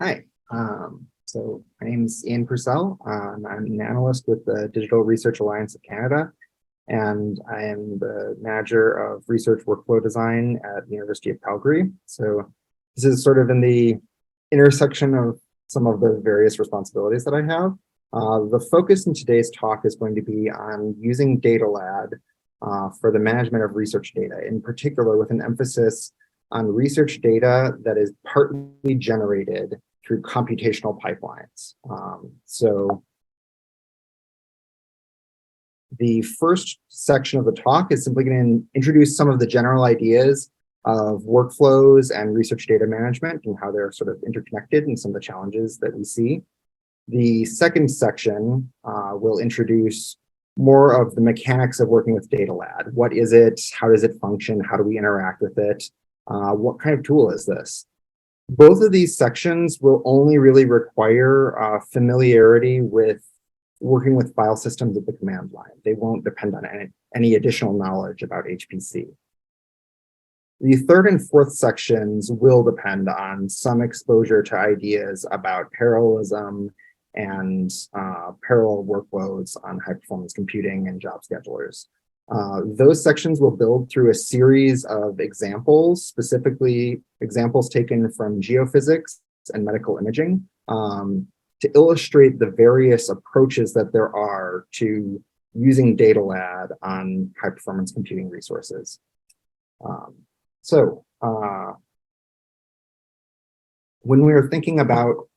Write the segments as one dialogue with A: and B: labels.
A: Hi. So my name is Ian Purcell. I'm an analyst with the Digital Research Alliance of Canada, and I am the manager of research workflow design at the University of Calgary. So this is sort of in the intersection of some of the various responsibilities that I have. The focus in today's talk is going to be on using DataLad for the management of research data, in particular with an emphasis on research data that is partly generated through computational pipelines. So the first section of the talk is simply going to introduce some of the general ideas of workflows and research data management and how they're sort of interconnected and some of the challenges that we see. The second section will introduce more of the mechanics of working with DataLad. What is it? How does it function? How do we interact with it? What kind of tool is this? Both of these sections will only really require familiarity with working with file systems at the command line. They won't depend on any additional knowledge about HPC. The third and fourth sections will depend on some exposure to ideas about parallelism and parallel workloads on high-performance computing and job schedulers. Those sections will build through a series of examples, specifically examples taken from geophysics and medical imaging, to illustrate the various approaches that there are to using DataLad on high-performance computing resources. When we are thinking about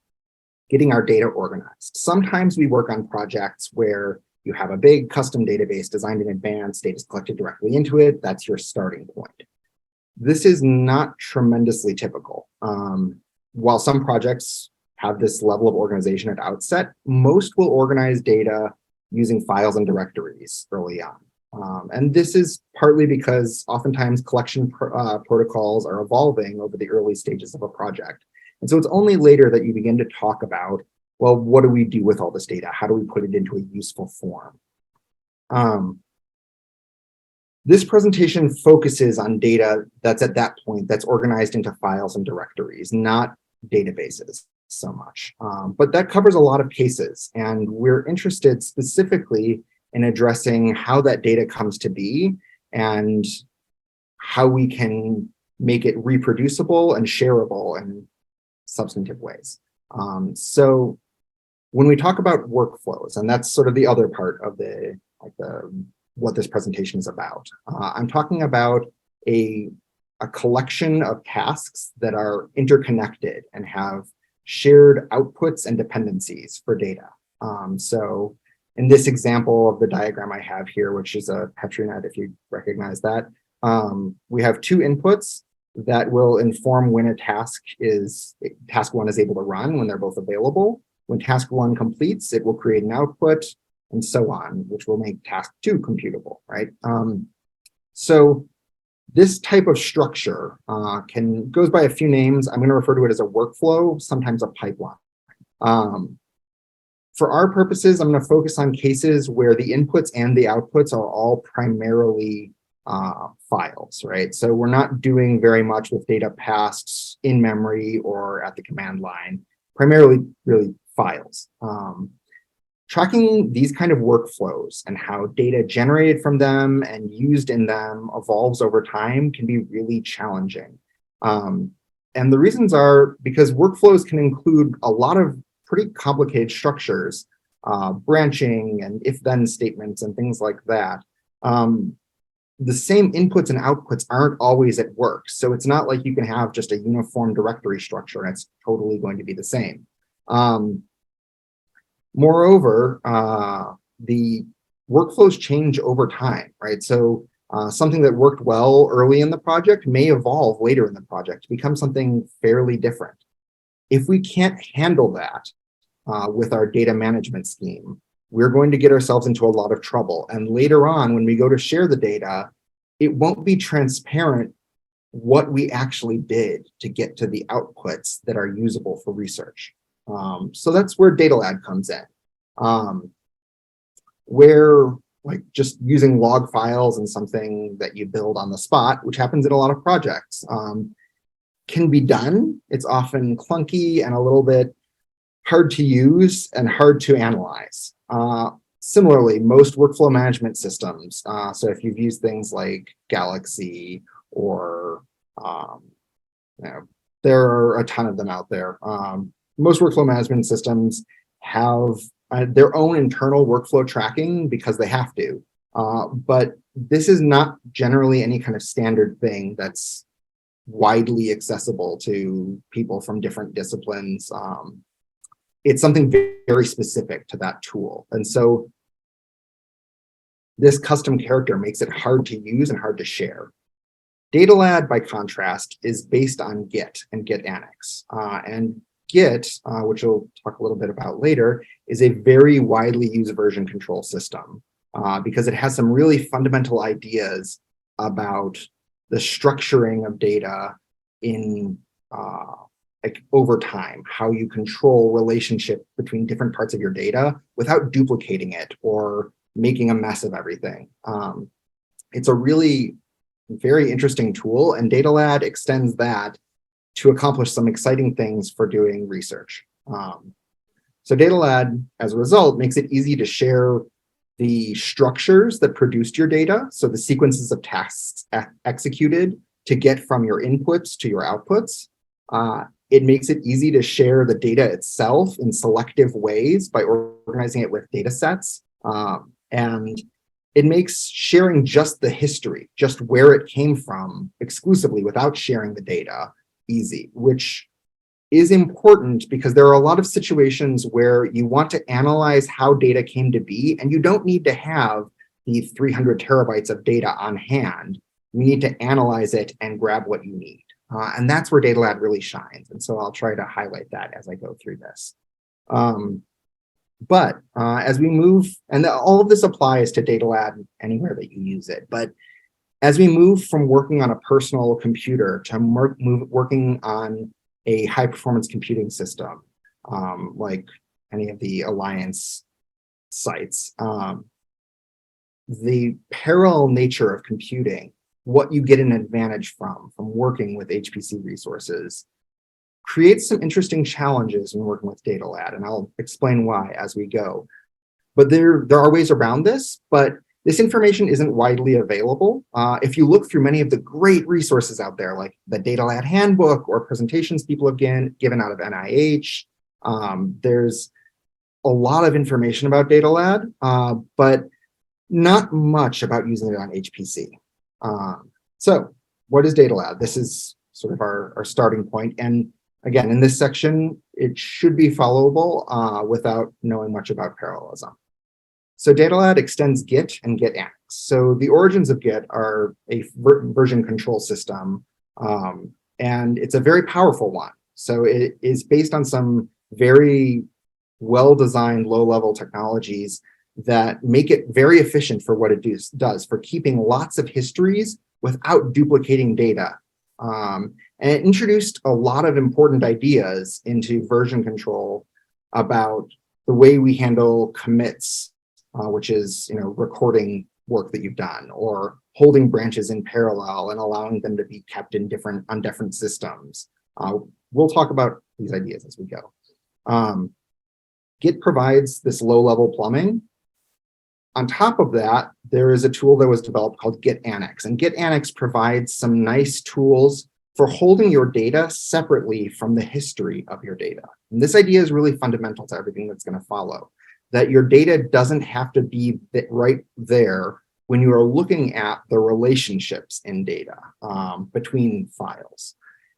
A: getting our data organized, sometimes we work on projects where you have a big custom database designed in advance, data is collected directly into it, that's your starting point. This is not tremendously typical. While some projects have this level of organization at outset, most will organize data using files and directories early on. And this is partly because oftentimes collection protocols are evolving over the early stages of a project. And so it's only later that you begin to talk about, well, what do we do with all this data? How do we put it into a useful form? This presentation focuses on data that's at that point that's organized into files and directories, not databases so much. But that covers a lot of cases, and we're interested specifically in addressing how that data comes to be and how we can make it reproducible and shareable in substantive ways. So when we talk about workflows, and that's sort of the other part of what this presentation is about, I'm talking about a collection of tasks that are interconnected and have shared outputs and dependencies for data. So in this example of the diagram I have here, which is a PetriNet, if you recognize that, we have two inputs that will inform when task one is able to run, when they're both available. When task one completes, it will create an output, and so on, which will make task two computable, right? So this type of structure goes by a few names. I'm going to refer to it as a workflow, sometimes a pipeline. For our purposes, I'm going to focus on cases where the inputs and the outputs are all primarily files, right? So we're not doing very much with data passed in memory or at the command line, primarily really files. Tracking these kind of workflows and how data generated from them and used in them evolves over time can be really challenging. And the reasons are because workflows can include a lot of pretty complicated structures, branching and if-then statements and things like that. The same inputs and outputs aren't always at work. So it's not like you can have just a uniform directory structure and it's totally going to be the same. Moreover, the workflows change over time, right? So something that worked well early in the project may evolve later in the project to become something fairly different. If we can't handle that with our data management scheme, we're going to get ourselves into a lot of trouble. And later on, when we go to share the data, it won't be transparent what we actually did to get to the outputs that are usable for research. So that's where DataLad comes in, where like just using log files and something that you build on the spot, which happens in a lot of projects. can be done. It's often clunky and a little bit hard to use and hard to analyze. Similarly, most workflow management systems, so if you've used things like Galaxy or, there are a ton of them out there. Most workflow management systems have their own internal workflow tracking because they have to. But this is not generally any kind of standard thing that's widely accessible to people from different disciplines. It's something very specific to that tool. And so this custom character makes it hard to use and hard to share. DataLad, by contrast, is based on Git and Git Annex. And Git, which we'll talk a little bit about later, is a very widely used version control system because it has some really fundamental ideas about the structuring of data in like over time, how you control relationship between different parts of your data without duplicating it or making a mess of everything. It's a really very interesting tool, and DataLad extends that to accomplish some exciting things for doing research. So DataLad, as a result, makes it easy to share the structures that produced your data, so the sequences of tasks executed to get from your inputs to your outputs. It makes it easy to share the data itself in selective ways by organizing it with data sets. And it makes sharing just the history, just where it came from exclusively without sharing the data easy, which is important because there are a lot of situations where you want to analyze how data came to be, and you don't need to have the 300 terabytes of data on hand. You need to analyze it and grab what you need. And that's where DataLad really shines. And so I'll try to highlight that as I go through this. But as we move, and all of this applies to DataLad anywhere that you use it, but as we move from working on a personal computer to working on a high-performance computing system, like any of the Alliance sites, the parallel nature of computing, what you get an advantage from working with HPC resources, creates some interesting challenges when working with DataLad, and I'll explain why as we go. But there are ways around this, but this information isn't widely available. If you look through many of the great resources out there, like the DataLad handbook or presentations people have given out of NIH, there's a lot of information about DataLad, but not much about using it on HPC. So what is DataLad? This is sort of our starting point. And again, in this section, it should be followable without knowing much about parallelism. So DataLad extends Git and Git Annex. So the origins of Git are a version control system, and it's a very powerful one. So it is based on some very well-designed low-level technologies that make it very efficient for what it does for keeping lots of histories without duplicating data. And it introduced a lot of important ideas into version control about the way we handle commits, which is recording work that you've done, or holding branches in parallel and allowing them to be kept in on different systems. We'll talk about these ideas as we go. Git provides this low-level plumbing. On top of that, there is a tool that was developed called Git Annex, and Git Annex provides some nice tools for holding your data separately from the history of your data. And this idea is really fundamental to everything that's going to follow, that your data doesn't have to be right there when you are looking at the relationships in data between files.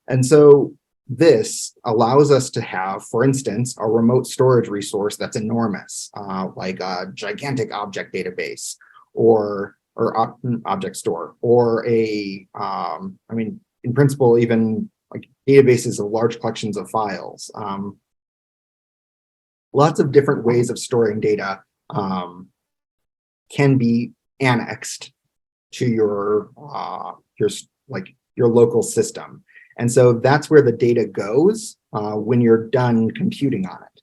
A: And so this allows us to have, for instance, a remote storage resource that's enormous, like a gigantic object database or object store, or in principle, even like databases of large collections of files. Lots of different ways of storing data can be annexed to your local system. And so that's where the data goes when you're done computing on it.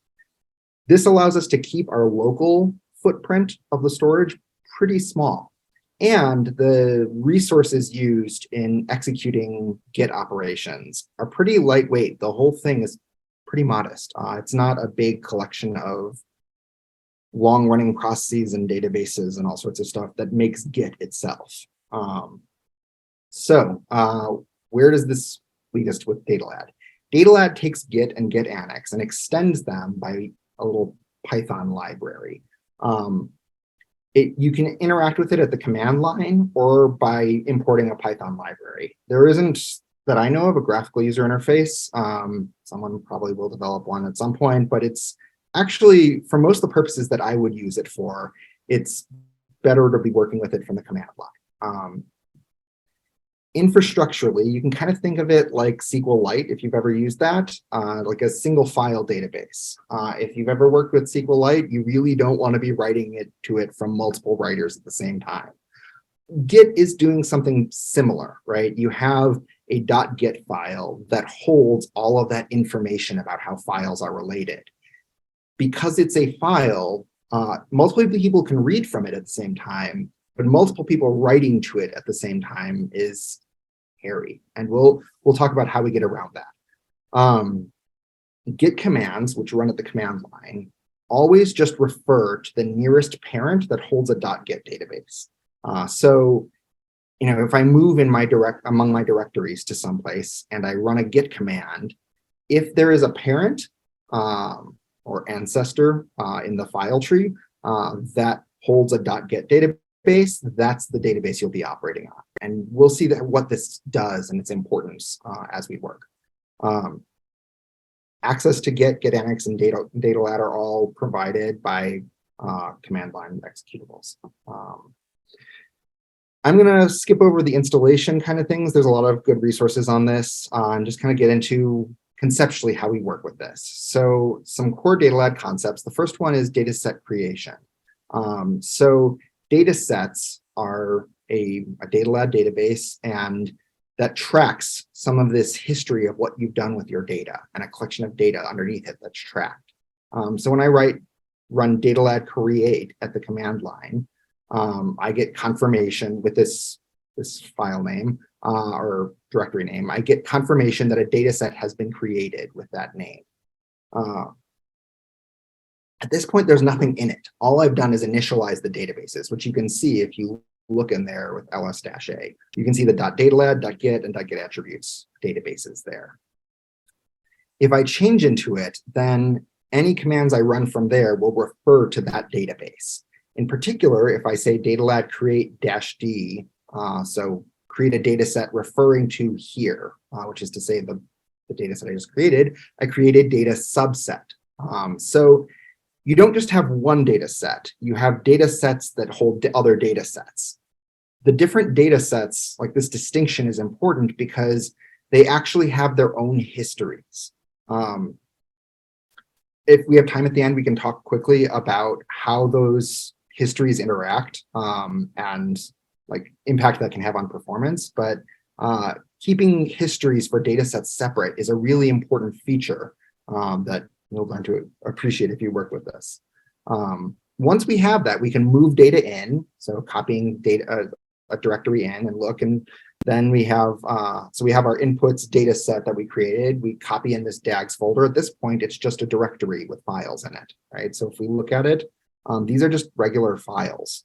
A: This allows us to keep our local footprint of the storage pretty small. And the resources used in executing Git operations are pretty lightweight. The whole thing is pretty modest. It's not a big collection of long-running processes and databases and all sorts of stuff that makes Git itself. Where does this lead us with DataLad? DataLad takes Git and Git Annex and extends them by a little Python library. You can interact with it at the command line or by importing a Python library. There isn't, that I know of, a graphical user interface. Someone probably will develop one at some point, but it's actually, for most of the purposes that I would use it for, it's better to be working with it from the command line. Infrastructurally, you can kind of think of it like SQLite, if you've ever used that, like a single file database. If you've ever worked with SQLite, you really don't want to be writing it to it from multiple writers at the same time. Git is doing something similar, right? You have a .git file that holds all of that information about how files are related. Because it's a file, multiple people can read from it at the same time, but multiple people writing to it at the same time is hairy. And we'll talk about how we get around that. Git commands, which run at the command line, always just refer to the nearest parent that holds a .git database. So, if I move in among my directories to someplace and I run a git command, if there is a parent or ancestor in the file tree that holds a .git database, that's the database you'll be operating on. And we'll see what this does and its importance as we work. Access to Git, Git Annex, and DataLad are all provided by command line executables. I'm going to skip over the installation kind of things. There's a lot of good resources on this, and just kind of get into conceptually how we work with this. So some core DataLad concepts. The first one is Dataset Creation. So datasets are a DataLad database, and that tracks some of this history of what you've done with your data and a collection of data underneath it that's tracked. So when I run DataLad create at the command line, I get confirmation with this file name or directory name. I get confirmation that a data set has been created with that name. At this point, there's nothing in it. All I've done is initialize the databases, which you can see if you look in there with ls-a. You can see the .datalad, .git, and .git attributes databases there. If I change into it, then any commands I run from there will refer to that database. In particular, if I say datalad create -d, so create a data set referring to here, which is to say the data set I just created, I created data subset. So you don't just have one data set, you have data sets that hold other data sets. The different data sets, like this distinction, is important because they actually have their own histories. If we have time at the end, we can talk quickly about how those histories interact and like impact that can have on performance. But keeping histories for data sets separate is a really important feature that you'll learn to appreciate if you work with this. Once we have that, we can move data in, so copying data, a directory in and look, and then we have, so we have our inputs data set that we created. We copy in this DAGs folder. At this point, it's just a directory with files in it, right? So if we look at it, these are just regular files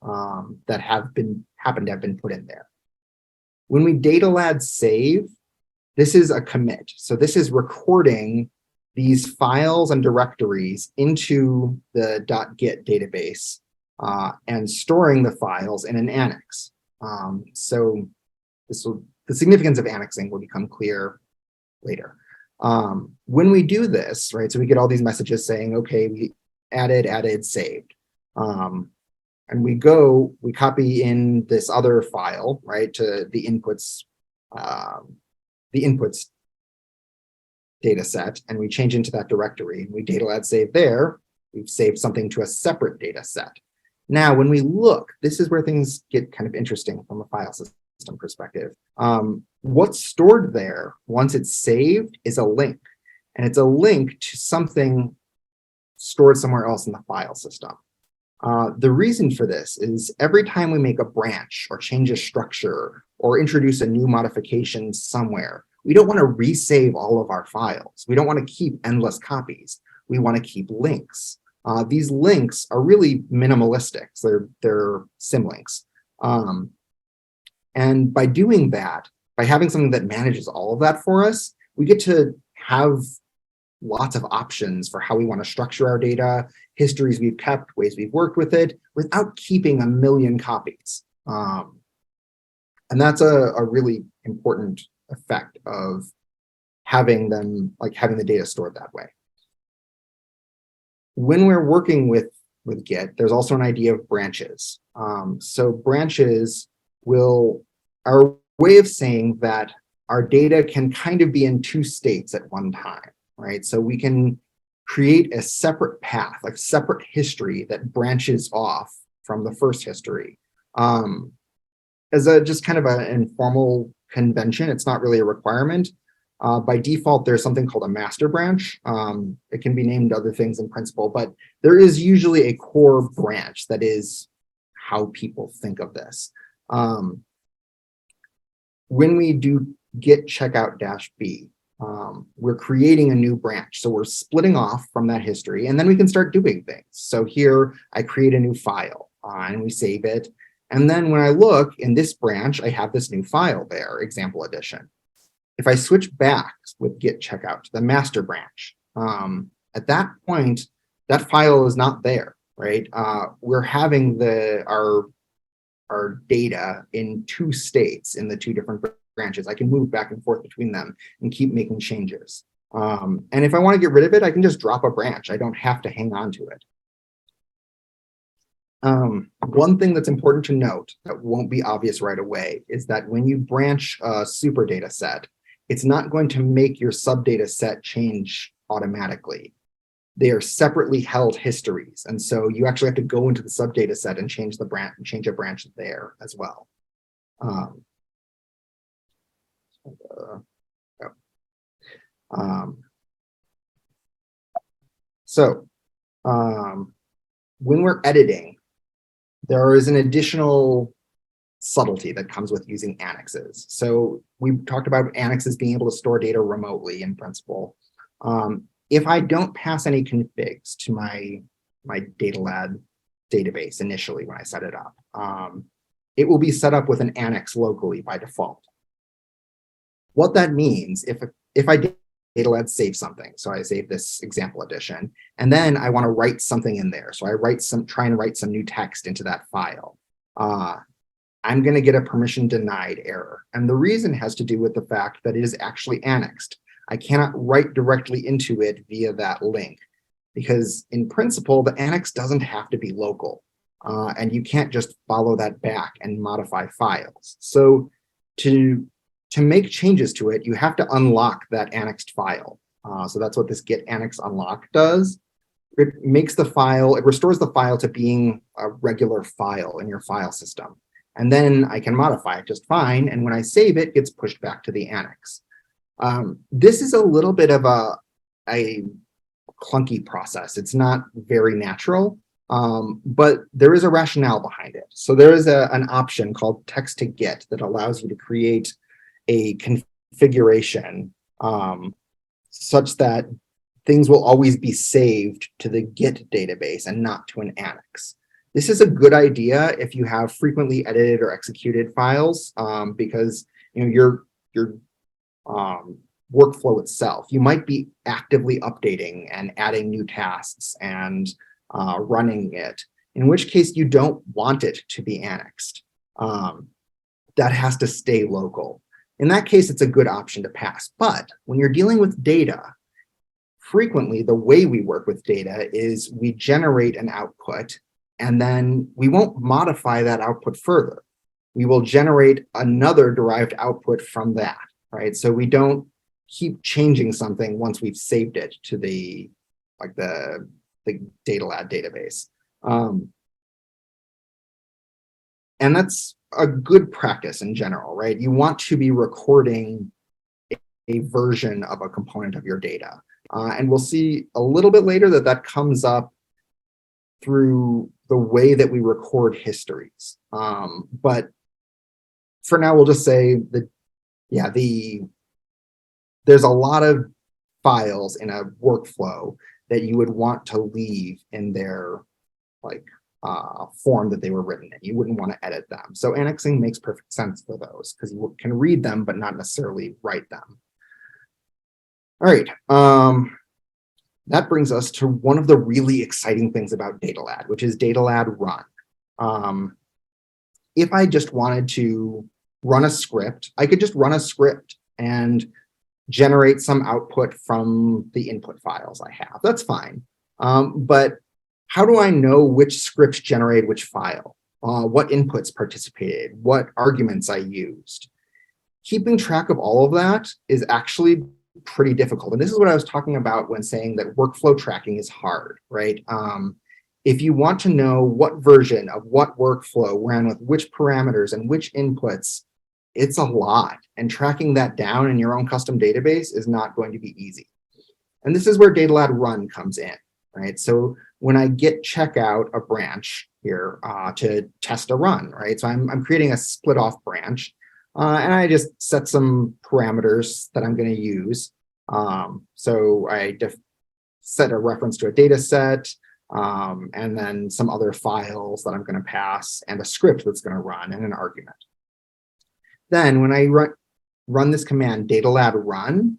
A: that happen to have been put in there. When we datalad save, this is a commit. So this is recording these files and directories into the .git database and storing the files in an annex. So the significance of annexing will become clear later. When we do this, right, so we get all these messages saying, okay, we added, saved. And we copy in this other file, right, to the inputs data set, and we change into that directory, and we datalad save there. We've saved something to a separate data set. Now, when we look, this is where things get kind of interesting from a file system perspective. What's stored there once it's saved is a link, and it's a link to something stored somewhere else in the file system. The reason for this is every time we make a branch or change a structure or introduce a new modification somewhere, we don't want to resave all of our files. We don't want to keep endless copies. We want to keep links. These links are really minimalistic. So they're symlinks. And by doing that, by having something that manages all of that for us, we get to have lots of options for how we want to structure our data, histories we've kept, ways we've worked with it, without keeping a million copies. And that's a really important effect of having them, like having the data stored that way. When we're working with Git, there's also an idea of branches. So branches are a way of saying that our data can kind of be in two states at one time, right? So we can create a separate path, like separate history that branches off from the first history. As just kind of an informal convention, it's not really a requirement. By default, there's something called a master branch. It can be named other things in principle, but there is usually a core branch that is how people think of this. When we do git checkout -b, we're creating a new branch. So we're splitting off from that history, and then we can start doing things. So here I create a new file and we save it. And then when I look in this branch, I have this new file there, example edition. If I switch back with git checkout to the master branch, at that point, that file is not there, right? We're having our data in two states in the two different branches. I can move back and forth between them and keep making changes. And if I want to get rid of it, I can just drop a branch. I don't have to hang on to it. One thing that's important to note that won't be obvious right away is that when you branch a super data set, it's not going to make your subdata set change automatically. They are separately held histories. And so you actually have to go into the subdata set and change the branch and change a branch there as well. When we're editing, there is an additional subtlety that comes with using annexes. So we talked about annexes being able to store data remotely in principle. If I don't pass any configs to my DataLad database initially when I set it up, it will be set up with an annex locally by default. What that means, if I DataLad save something, so I save this example edition, and then I want to write something in there. So I try and write some new text into that file. I'm going to get a permission denied error. And the reason has to do with the fact that it is actually annexed. I cannot write directly into it via that link, because in principle, the annex doesn't have to be local. And you can't just follow that back and modify files. So to make changes to it, you have to unlock that annexed file. So that's what this git annex unlock does. It makes the file, it restores the file to being a regular file in your file system. And then I can modify it just fine. And when I save it, it gets pushed back to the annex. This is a little bit of a clunky process. It's not very natural, but there is a rationale behind it. So there is an option called text to git that allows you to create a configuration such that things will always be saved to the Git database and not to an annex. This is a good idea if you have frequently edited or executed files, because your workflow itself, you might be actively updating and adding new tasks and running it, in which case you don't want it to be annexed. That has to stay local. In that case, it's a good option to pass. But when you're dealing with data, frequently the way we work with data is we generate an output, and then we won't modify that output further. We will generate another derived output from that, right? So we don't keep changing something once we've saved it to the DataLad database. And that's a good practice in general, right? You want to be recording a version of a component of your data. And we'll see a little bit later that comes up through the way that we record histories. But for now, we'll just say that, yeah, there's a lot of files in a workflow that you would want to leave in their form that they were written in. You wouldn't want to edit them. So annexing makes perfect sense for those because you can read them, but not necessarily write them. All right. That brings us to one of the really exciting things about DataLad, which is DataLad Run. If I just wanted to run a script, I could just run a script and generate some output from the input files I have. That's fine. But how do I know which scripts generated which file? What inputs participated? What arguments I used? Keeping track of all of that is actually pretty difficult. And this is what I was talking about when saying that workflow tracking is hard, right? If you want to know what version of what workflow ran with which parameters and which inputs, it's a lot. And tracking that down in your own custom database is not going to be easy. And this is where DataLad Run comes in, right? So when I git check out a branch here to test a run, right? So I'm creating a split off branch. And I just set some parameters that I'm going to use. So I set a reference to a data set, and then some other files that I'm going to pass, and a script that's going to run, and an argument. Then when I run this command, DataLad Run,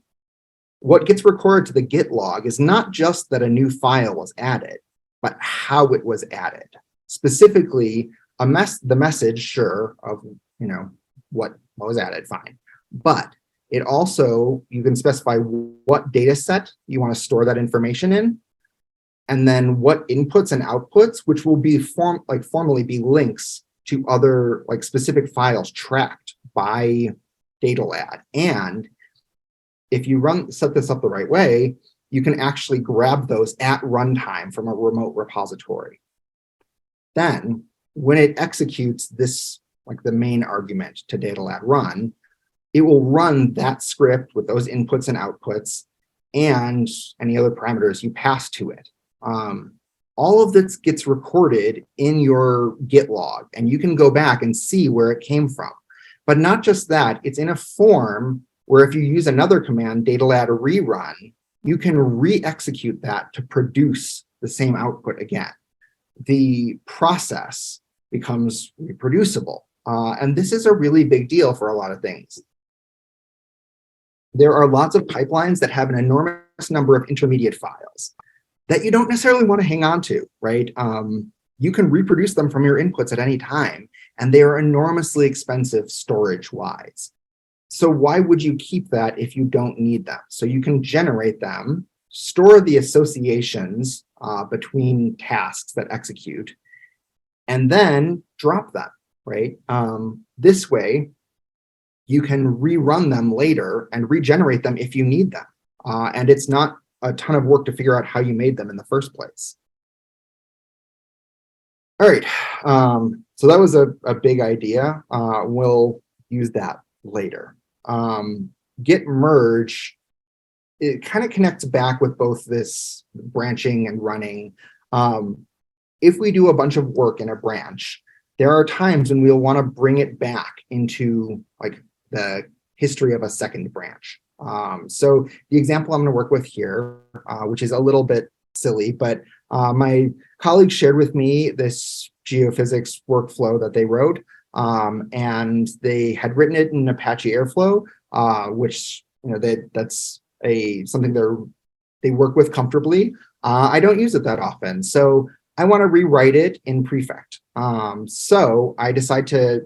A: what gets recorded to the git log is not just that a new file was added, but how it was added. Specifically, the message, sure, of what was added, fine. But it also, you can specify what data set you want to store that information in, and then what inputs and outputs, which will be formally be links to other specific files tracked by DataLad. And if you set this up the right way, you can actually grab those at runtime from a remote repository. Then when it executes this, the main argument to DataLad Run, it will run that script with those inputs and outputs and any other parameters you pass to it. All of this gets recorded in your git log, and you can go back and see where it came from. But not just that, it's in a form where if you use another command, DataLad Rerun, you can re-execute that to produce the same output again. The process becomes reproducible. And this is a really big deal for a lot of things. There are lots of pipelines that have an enormous number of intermediate files that you don't necessarily want to hang on to, right? You can reproduce them from your inputs at any time, and they are enormously expensive storage-wise. So why would you keep that if you don't need them? So you can generate them, store the associations between tasks that execute, and then drop them, right? This way, you can rerun them later and regenerate them if you need them. And it's not a ton of work to figure out how you made them in the first place. All right, so that was a big idea. We'll use that later. Git merge, it kind of connects back with both this branching and running. If we do a bunch of work in a branch, there are times when we'll want to bring it back into the history of a second branch. So the example I'm going to work with here, which is a little bit silly, but my colleague shared with me this geophysics workflow that they wrote, and they had written it in Apache Airflow, which that's something they work with comfortably. I don't use it that often, so I want to rewrite it in Prefect. So I decide to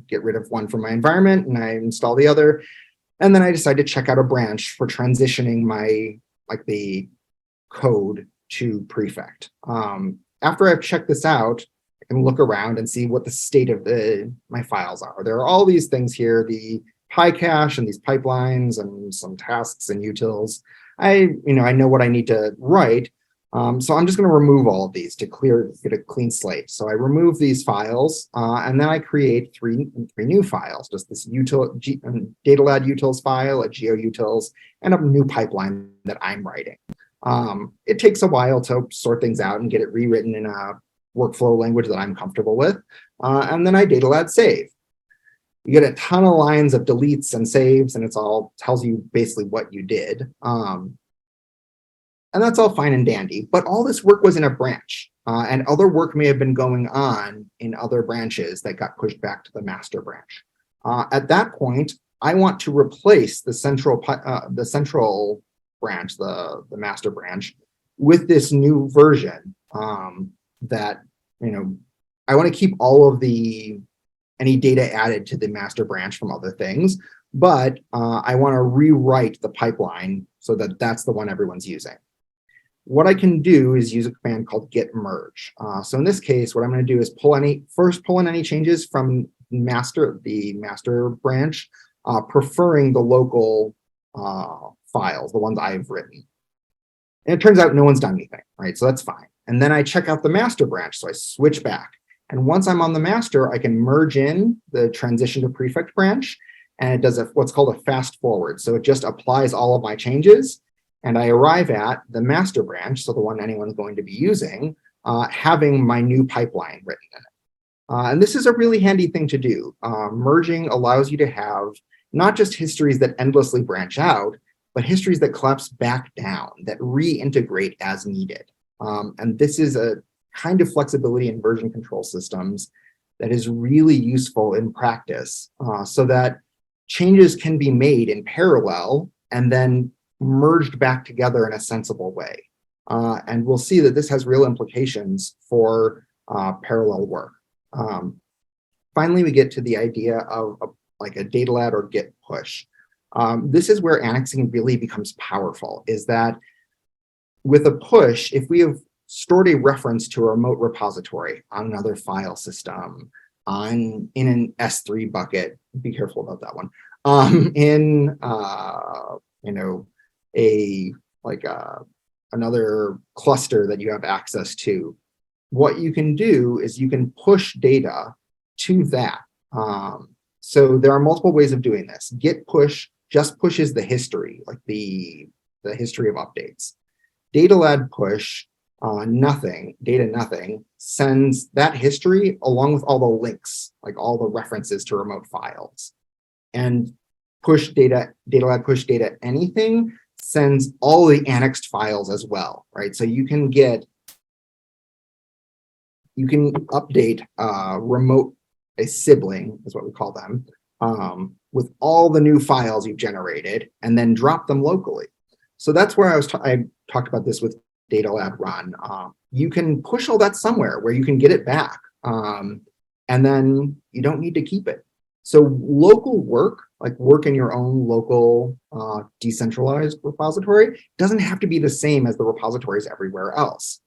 A: get rid of one from my environment, and I install the other, and then I decide to check out a branch for transitioning my the code to Prefect. After I've checked this out, I can look around and see what the state of my files are. There are all these things here, the PyCache and these pipelines and some tasks and utils. I know what I need to write. So I'm just going to remove all of these to get a clean slate. So I remove these files, and then I create three new files, just this DataLad utils file, a geoutils, and a new pipeline that I'm writing. It takes a while to sort things out and get it rewritten in a workflow language that I'm comfortable with. And then I DataLad save. You get a ton of lines of deletes and saves, and it's all tells you basically what you did. And that's all fine and dandy, but all this work was in a branch, and other work may have been going on in other branches that got pushed back to the master branch. At that point, I want to replace the central branch, the master branch, with this new version that, I want to keep all of any data added to the master branch from other things, but I want to rewrite the pipeline so that that's the one everyone's using. What I can do is use a command called git merge. So in this case, what I'm going to do is pull in any changes from the master branch, preferring the local files, the ones I've written. And it turns out no one's done anything, right? So that's fine. And then I check out the master branch, so I switch back. And once I'm on the master, I can merge in the transition to prefect branch, and it does what's called a fast forward. So it just applies all of my changes, and I arrive at the master branch, so the one anyone's going to be using, having my new pipeline written in it. And this is a really handy thing to do. Merging allows you to have not just histories that endlessly branch out, but histories that collapse back down, that reintegrate as needed. And this is a kind of flexibility in version control systems that is really useful in practice, so that changes can be made in parallel and then merged back together in a sensible way. And we'll see that this has real implications for parallel work. Finally, we get to the idea of like a DataLad or Git push. This is where annexing really becomes powerful, is that with a push, if we have stored a reference to a remote repository on another file system, in an S3 bucket, be careful about that one, another cluster that you have access to, what you can do is you can push data to that. So there are multiple ways of doing this. Git push just pushes the history, like the history of updates. DataLad push, data nothing, sends that history along with all the links, like all the references to remote files. And DataLad push data anything sends all the annexed files as well, right? So you can update a sibling is what we call them, with all the new files you've generated and then drop them locally. So that's where I talked about this with DataLad run. You can push all that somewhere where you can get it back, and then you don't need to keep it. So local work, like work in your own local decentralized repository, doesn't have to be the same as the repositories everywhere else.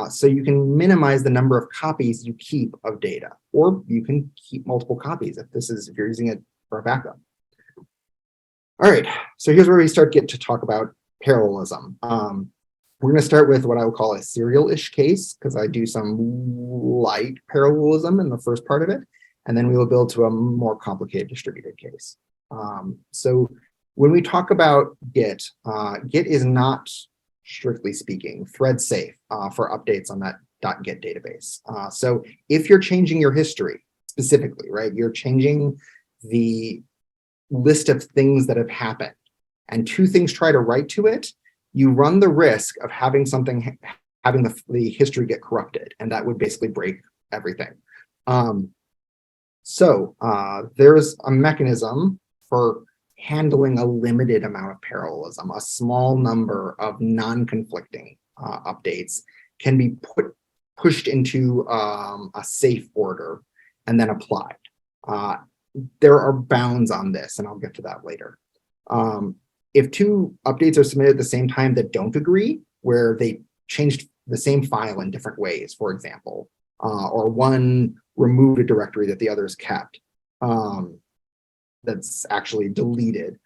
A: So you can minimize the number of copies you keep of data, or you can keep multiple copies if you're using it for a backup. All right, so here's where we get to talk about parallelism. We're going to start with what I would call a serial-ish case, because I do some light parallelism in the first part of it, and then we will build to a more complicated distributed case. So when we talk about Git, Git is not, strictly speaking, thread safe for updates on that .git database. So if you're changing your history specifically, right, you're changing the list of things that have happened, and two things try to write to it, you run the risk of having the history get corrupted, and that would basically break everything. So there's a mechanism for handling a limited amount of parallelism. A small number of non-conflicting updates can be pushed into a safe order and then applied. There are bounds on this, and I'll get to that later. If two updates are submitted at the same time that don't agree, where they changed the same file in different ways, for example, or one removed a directory that the others kept, that's actually deleted,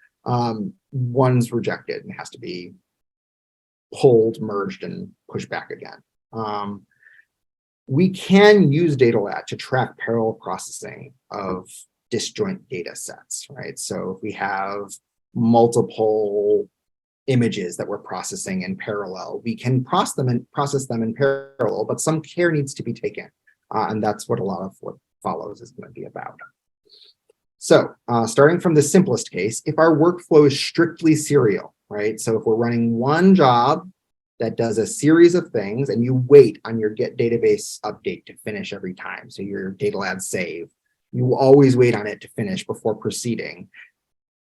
A: one's rejected and has to be pulled, merged, and pushed back again. We can use DataLad to track parallel processing of disjoint data sets, right? So if we have multiple images that we're processing in parallel. We can process them in parallel, but some care needs to be taken. And that's what a lot of what follows is going to be about. So starting from the simplest case, if our workflow is strictly serial, right? So if we're running one job that does a series of things and you wait on your get database update to finish every time, so your DataLad save, you always wait on it to finish before proceeding.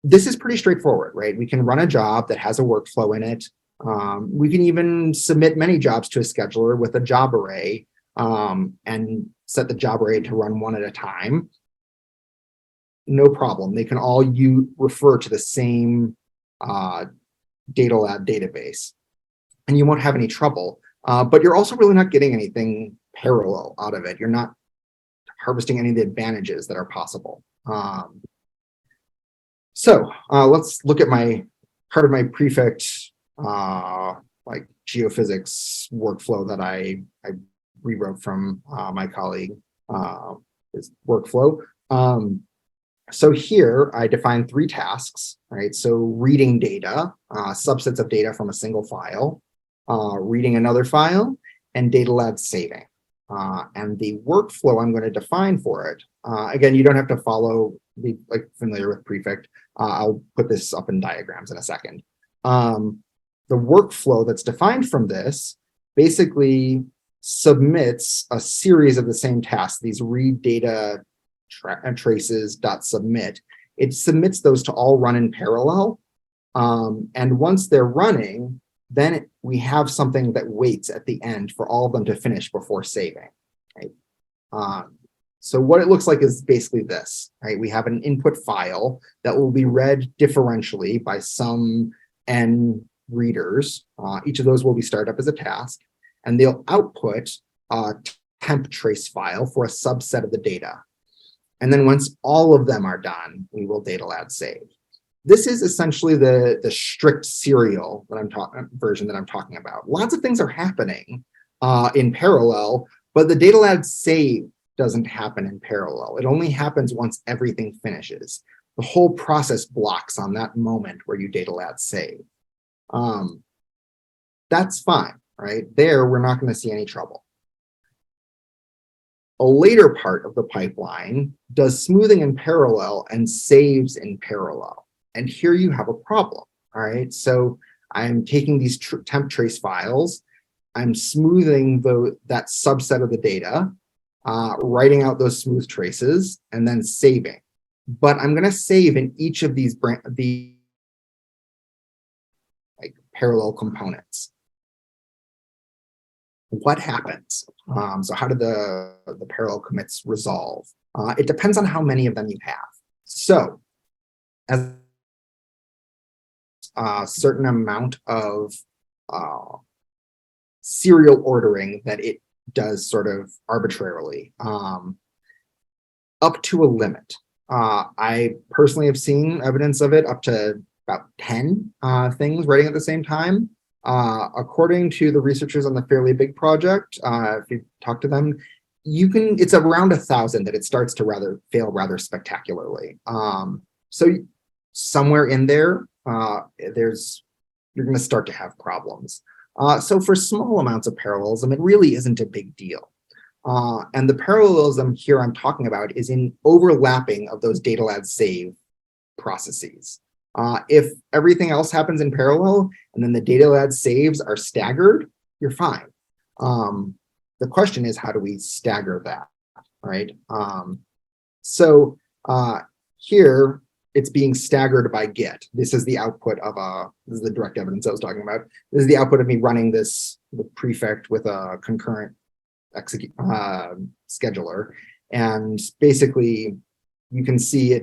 A: This is pretty straightforward, right? We can run a job that has a workflow in it. We can even submit many jobs to a scheduler with a job array and set the job array to run one at a time. No problem. They can all refer to the same DataLad database, and you won't have any trouble. But you're also really not getting anything parallel out of it. You're not harvesting any of the advantages that are possible. So let's look at part of my prefect like geophysics workflow that I rewrote from my colleague, his workflow. So here I define 3 tasks, right? So reading data, subsets of data from a single file, reading another file, and DataLad saving. And the workflow I'm going to define for it, again, you don't have to be like familiar with prefect. I'll put this up in diagrams in a second. The workflow that's defined from this basically submits a series of the same tasks, these read data traces.submit. It submits those to all run in parallel. And once they're running, then we have something that waits at the end for all of them to finish before saving, right? So what it looks like is basically this, right? We have an input file that will be read differentially by some n readers. Each of those will be started up as a task, and they'll output a temp trace file for a subset of the data. And then once all of them are done, we will DataLad save. This is essentially the strict serial version that I'm talking about. Lots of things are happening in parallel, but the DataLad save doesn't happen in parallel. It only happens once everything finishes. The whole process blocks on that moment where you DataLad save. That's fine, right? There, we're not going to see any trouble. A later part of the pipeline does smoothing in parallel and saves in parallel. And here you have a problem, all right? So I'm taking these temp trace files, I'm smoothing that subset of the data, writing out those smooth traces, and then saving. But I'm going to save in each of these like parallel components. What happens? So how do the parallel commits resolve? It depends on how many of them you have. So as a certain amount of serial ordering that it does sort of arbitrarily, up to a limit. I personally have seen evidence of it up to about 10 things writing at the same time. According to the researchers on the Fairly Big project, if you talk to them, it's around 1,000 that it starts to fail rather spectacularly. So somewhere in there, you're going to start to have problems. So for small amounts of parallelism, it really isn't a big deal. And the parallelism here I'm talking about is in overlapping of those DataLad save processes. If everything else happens in parallel and then the DataLad saves are staggered, you're fine. The question is, how do we stagger that, right? So here, it's being staggered by Git. This is the output of this is the direct evidence I was talking about. This is the output of me running this prefect with a concurrent scheduler. And basically, you can see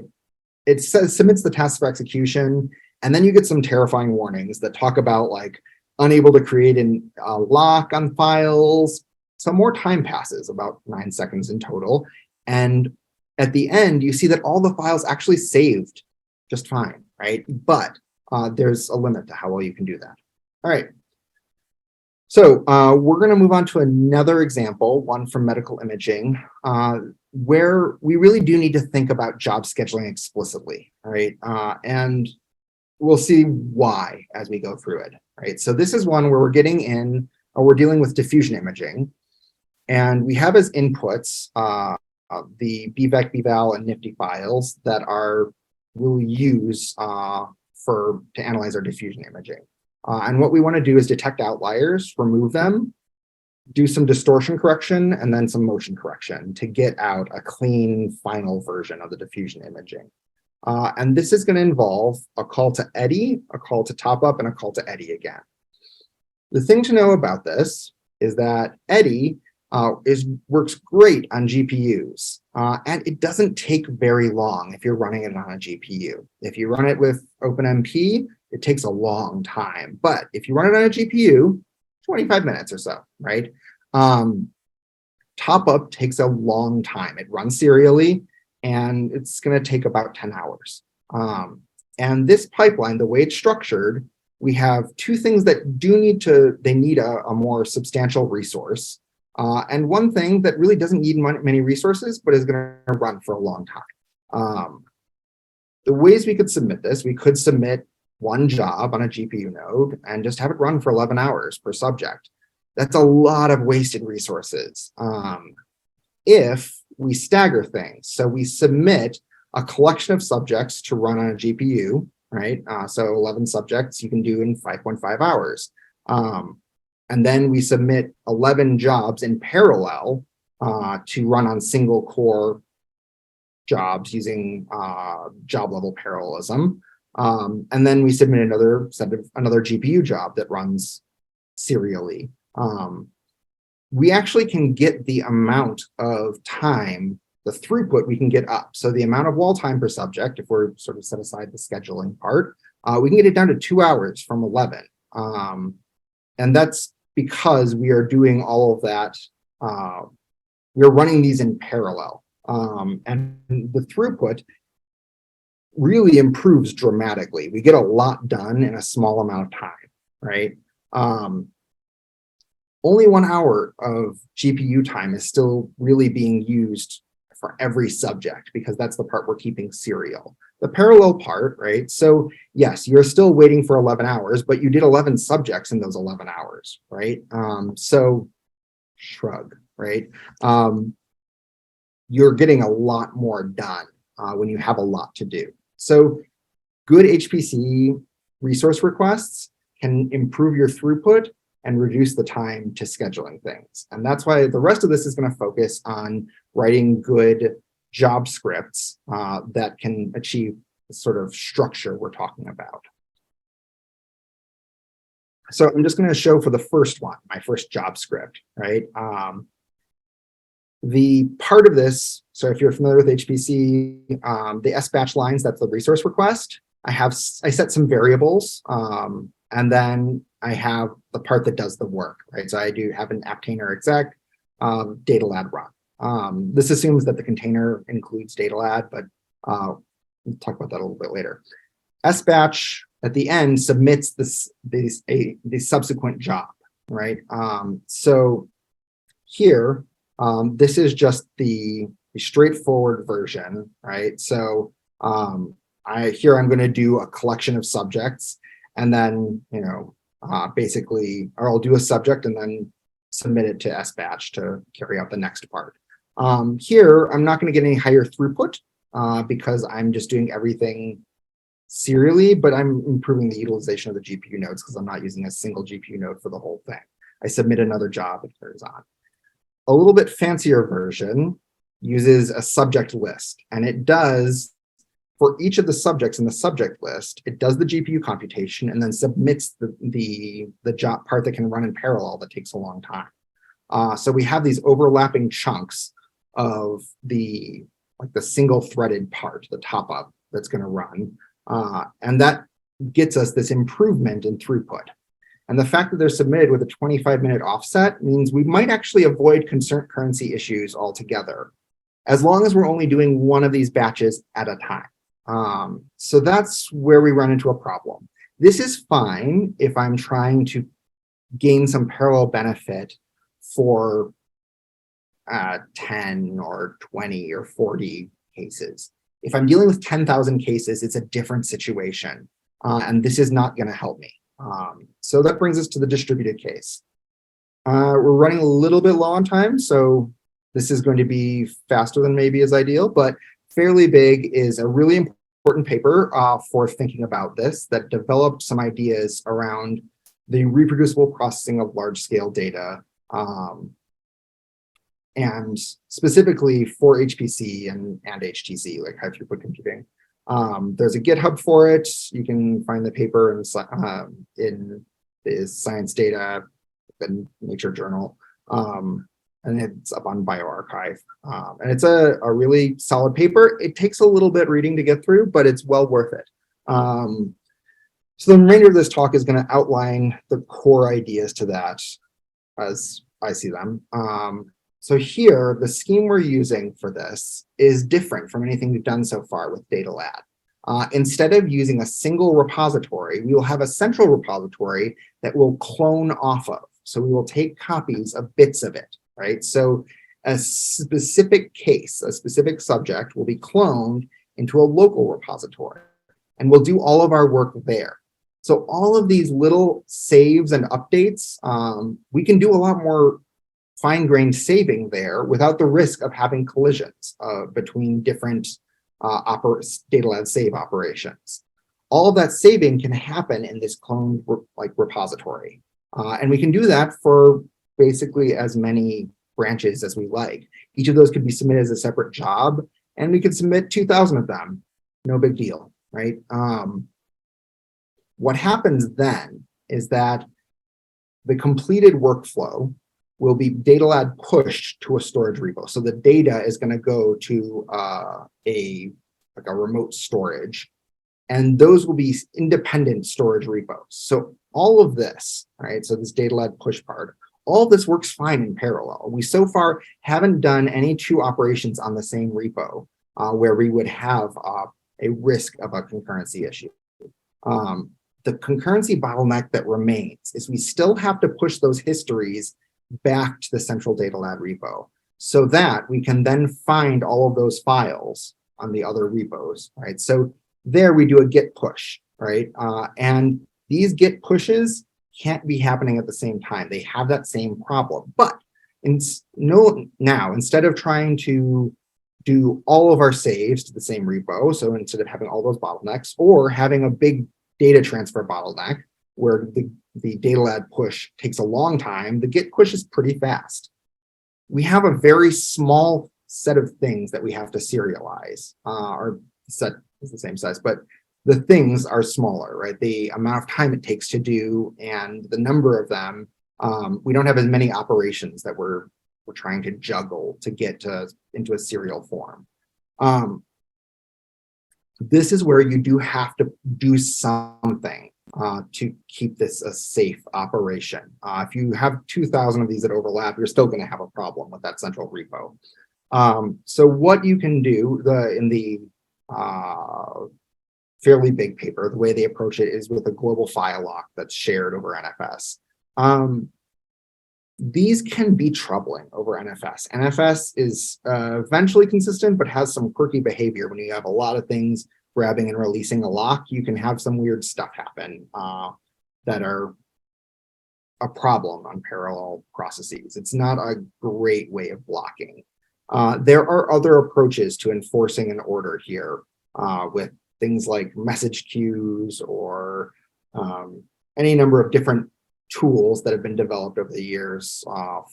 A: it submits the task for execution, and then you get some terrifying warnings that talk about like unable to create a lock on files. Some more time passes, about 9 seconds in total. And at the end, you see that all the files actually saved just fine, right? But there's a limit to how well you can do that. All right. So we're going to move on to another example, one from medical imaging, where we really do need to think about job scheduling explicitly, all right? And we'll see why as we go through it, right? So this is one where we're dealing with diffusion imaging, and we have as inputs the BVEC, BVAL, and NIFTY files that we'll use to analyze our diffusion imaging. And what we want to do is detect outliers, remove them, do some distortion correction, and then some motion correction to get out a clean final version of the diffusion imaging. And this is going to involve a call to eddy, a call to top up, and a call to eddy again. The thing to know about this is that eddy works great on GPUs, and it doesn't take very long if you're running it on a GPU. If you run it with OpenMP, it takes a long time. But if you run it on a GPU, 25 minutes or so, right? Top up takes a long time. It runs serially, and it's going to take about 10 hours. And this pipeline, the way it's structured, we have two things that need a more substantial resource. And one thing that really doesn't need many resources, but is going to run for a long time. The ways we could submit this, we could submit one job on a GPU node and just have it run for 11 hours per subject. That's a lot of wasted resources. If we stagger things, so we submit a collection of subjects to run on a GPU, right? So 11 subjects you can do in 5.5 hours. And then we submit 11 jobs in parallel to run on single core jobs using job level parallelism. And then we submit another GPU job that runs serially. We actually can get the amount of time, the throughput we can get up. So the amount of wall time per subject, if we're sort of set aside the scheduling part, we can get it down to 2 hours from 11. And that's because we are doing all of that. We're running these in parallel. And the throughput really improves dramatically. We get a lot done in a small amount of time, right? Only 1 hour of GPU time is still really being used for every subject because that's the part we're keeping serial. The parallel part, right? So yes, you're still waiting for 11 hours, but you did 11 subjects in those 11 hours, right? So shrug, right? You're getting a lot more done when you have a lot to do. So good HPC resource requests can improve your throughput and reduce the time to scheduling things. And that's why the rest of this is going to focus on writing good job scripts that can achieve the sort of structure we're talking about. So I'm just going to show for the first one, my first job script, right? The part of this, so if you're familiar with HPC, the SBatch lines, that's the resource request. I set some variables, and then I have the part that does the work, right? So I do have an apptainer exec, DataLad run. This assumes that the container includes DataLad, but we'll talk about that a little bit later. SBatch at the end submits the subsequent job, right? So here, this is just the straightforward version, right? So I'm going to do a collection of subjects, and then basically, or I'll do a subject and then submit it to SBatch to carry out the next part. Here, I'm not going to get any higher throughput because I'm just doing everything serially, but I'm improving the utilization of the GPU nodes because I'm not using a single GPU node for the whole thing. I submit another job, it carries on. A little bit fancier version uses a subject list, and it does, for each of the subjects in the subject list, it does the GPU computation and then submits the job part that can run in parallel that takes a long time. So we have these overlapping chunks of the single threaded part, the top up that's going to run. And that gets us this improvement in throughput. And the fact that they're submitted with a 25-minute offset means we might actually avoid concurrency issues altogether, as long as we're only doing one of these batches at a time. So that's where we run into a problem. This is fine if I'm trying to gain some parallel benefit for 10 or 20 or 40 cases. If I'm dealing with 10,000 cases, it's a different situation. and this is not going to help me. So that brings us to the distributed case. We're running a little bit low on time, so this is going to be faster than maybe is ideal, but Fairly Big is a really important paper for thinking about this that developed some ideas around the reproducible processing of large-scale data, and specifically for HPC and HTC, like high throughput computing. There's a GitHub for it. You can find the paper in the Science Data, the Nature Journal, and it's up on bioRxiv. And it's a really solid paper. It takes a little bit reading to get through, but it's well worth it. So the remainder of this talk is going to outline the core ideas to that as I see them. So here, the scheme we're using for this is different from anything we've done so far with DataLad. Instead of using a single repository, we will have a central repository that we'll clone off of. So we will take copies of bits of it, right? So a specific case, a specific subject will be cloned into a local repository, and we'll do all of our work there. So all of these little saves and updates, we can do a lot more fine-grained saving there without the risk of having collisions between different DataLad save operations. All of that saving can happen in this cloned repository. And we can do that for basically as many branches as we like. Each of those could be submitted as a separate job, and we could submit 2,000 of them. No big deal, right? What happens then is that the completed workflow will be DataLad pushed to a storage repo. So the data is going to go to a remote storage, and those will be independent storage repos. So all of this, right? So this DataLad push part, all of this works fine in parallel. We so far haven't done any two operations on the same repo where we would have a risk of a concurrency issue. The concurrency bottleneck that remains is we still have to push those histories back to the central DataLad repo so that we can then find all of those files on the other repos, right? So there we do a git push, right? And these git pushes can't be happening at the same time. They have that same problem. But now, instead of trying to do all of our saves to the same repo, so instead of having all those bottlenecks or having a big data transfer bottleneck where the DataLad push takes a long time, the git push is pretty fast. We have a very small set of things that we have to serialize. Our set is the same size, but the things are smaller, right? The amount of time it takes to do and the number of them, we don't have as many operations that we're trying to juggle to get into a serial form. This is where you do have to do something to keep this a safe operation. If you have 2,000 of these that overlap, you're still going to have a problem with that central repo. So what you can do in the Fairly Big paper, the way they approach it is with a global file lock that's shared over NFS. These can be troubling over NFS. NFS is eventually consistent, but has some quirky behavior. When you have a lot of things grabbing and releasing a lock, you can have some weird stuff happen that are a problem on parallel processes. It's not a great way of blocking. There are other approaches to enforcing an order here with things like message queues or any number of different tools that have been developed over the years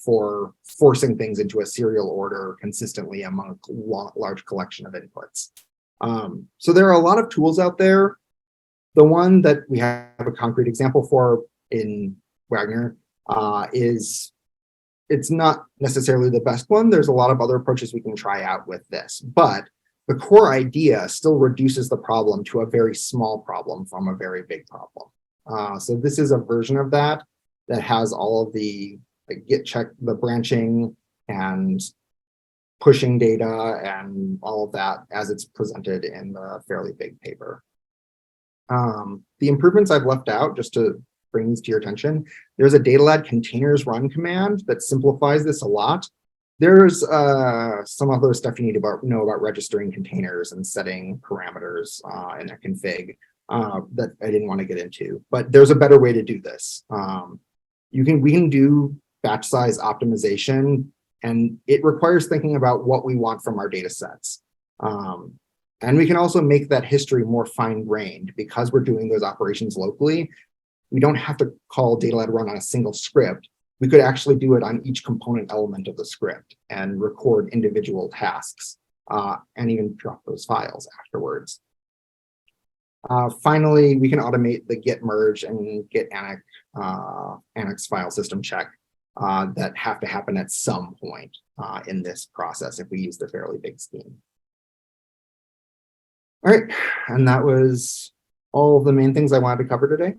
A: for forcing things into a serial order consistently among a large collection of inputs. So there are a lot of tools out there. The one that we have a concrete example for in Wagner it's not necessarily the best one. There's a lot of other approaches we can try out with this, but the core idea still reduces the problem to a very small problem from a very big problem. So this is a version of that has all of the git check, the branching and pushing data and all of that as it's presented in the Fairly Big paper. The improvements I've left out, just to bring these to your attention, there's a DataLad containers run command that simplifies this a lot. There's some other stuff you need to know about registering containers and setting parameters in a config. that I didn't want to get into. But there's a better way to do this. We can do batch size optimization, and it requires thinking about what we want from our data sets. And we can also make that history more fine-grained because we're doing those operations locally. We don't have to call DataLad run on a single script. We could actually do it on each component element of the script and record individual tasks and even drop those files afterwards. Finally, we can automate the git merge and git annex file system check that have to happen at some point in this process if we use the fairly big scheme. All right, and that was all of the main things I wanted to cover today.